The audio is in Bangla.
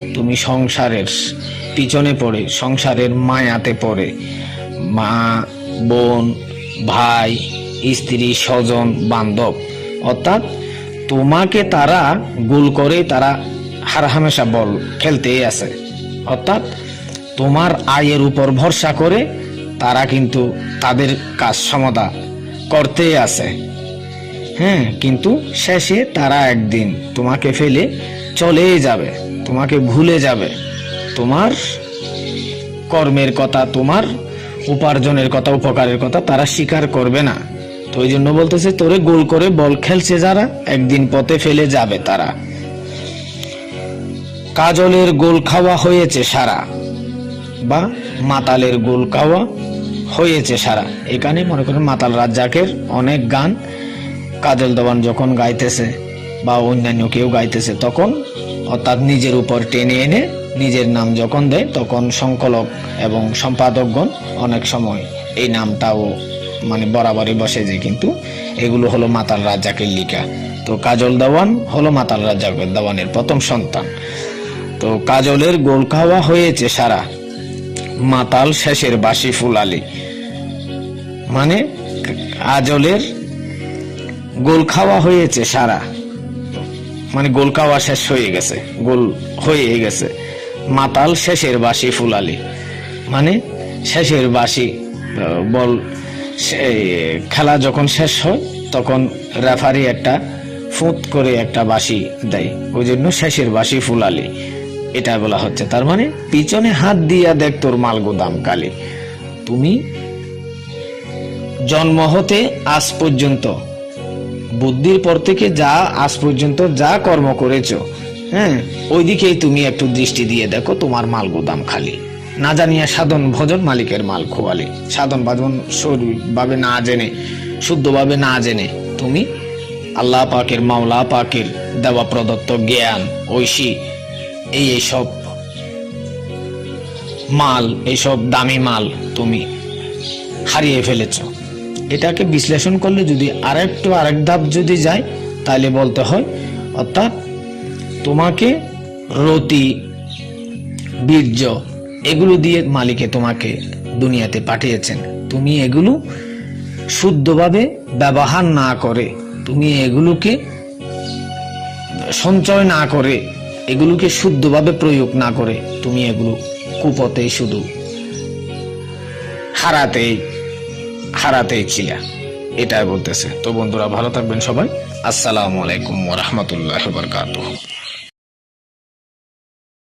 তুমি সংসারের পিছনে পড়ে, সংসারের মায়াতে পড়ে, মা, বোন, ভাই, স্ত্রী, স্বজন, বান্ধব, অর্থাৎ তোমাকে তারা গোল করে, তারা হামেশা বল খেলতেই আছে। অর্থাৎ তোমার আয়ের উপর ভরসা করে তারা কিন্তু তাদের কাজ সমাধা করতেই আছে। হ্যাঁ, কিন্তু শেষে তারা একদিন তোমাকে ফেলে চলেই যাবে, তোমাকে ভুলে যাবে। তোমার কর্মের কথা, তোমার উপার্জনের কথা, উপকারের কথা তারা স্বীকার করবে না। তো ওই জন্য বলতেছে, তোরে গোল করে বল খেলছে যারা, একদিন পথে ফেলে যাবে তারা। কাজলের গোল খাওয়া হয়েছে সারা, বা মাতালের গোল খাওয়া হয়েছে সারা। এখানে মনে করেন মাতাল রাজ্জাকের অনেক গান কাজল দেওয়ান যখন গাইতেছে বা অন্যান্য কেউ গাইতেছে, তখন অর্থাৎ নিজের উপর টেনে এনে নিজের নাম যখন দেয়, তখন সংকলক এবং সম্পাদকগণ অনেক সময় এই নামটাও মানে বরাবরই বসে যায়। কিন্তু এগুলো হলো মাতাল রাজ্জাকের লিখা। তো কাজল দেওয়ান হলো মাতাল রাজ্জাকের দেওয়ানের প্রথম সন্তান। তো কাজলের গোল খাওয়া হয়েছে সারা, মাতাল শেষের বাসি ফুলালি। মানে কাজলের গোল খাওয়া হয়েছে সারা, মানে গোল খাওয়া শেষ হয়ে গেছে, গোল হয়ে গেছে। মাতাল শেষের বাসি ফুলালি, মানে শেষের বাসি বল খেলা যখন শেষ হয় তখন রেফারি একটা ফুঁত করে একটা বাসি দেয়, ওই জন্য শেষের বাসি ফুলালি এটা বলা হচ্ছে। তার মানে পিছনে হাত দিয়া দেখ তোর মাল গোদাম কালি। তুমি জন্ম হতে আজ পর্যন্ত, বুদ্ধির পর থেকে যা আজ পর্যন্ত যা কর্ম করেছো, হ্যাঁ, ওইদিকেই তুমি একটু দৃষ্টি দিয়ে দেখো, তোমার মাল গোদাম খালি। না জানিয়া সাধন ভজন মালিকের মাল খোয়ালি। সাধন ভজন ভাবে না জেনে, শুদ্ধভাবে না জেনে তুমি আল্লাহ পাকের, মাওলা পাকের দেওয়া প্রদত্ত জ্ঞান, ঐশী, এইসব মাল, এইসব দামি মাল তুমি হারিয়ে ফেলেছ। এটাকে বিশ্লেষণ করলে যদি আরেক ধাপ যদি যায়, তাহলে বলতে হয়, অর্থাৎ তোমাকে রতি, বীর্য এগুলো দিয়ে মালিকে তোমাকে দুনিয়াতে পাঠিয়েছেন। তুমি এগুলো শুদ্ধভাবে ব্যবহার না করে, তুমি এগুলোকে সঞ্চয় না করে, এগুলোকে শুদ্ধভাবে প্রয়োগ না করে, তুমি এগুলো কুপথেই শুধু হারাতেই ছিল, এটাই বলতেছে। তো বন্ধুরা, ভালো থাকবেন সবাই। আসসালামু আলাইকুম ওয়া রাহমাতুল্লাহি ওয়া বারাকাতুহু।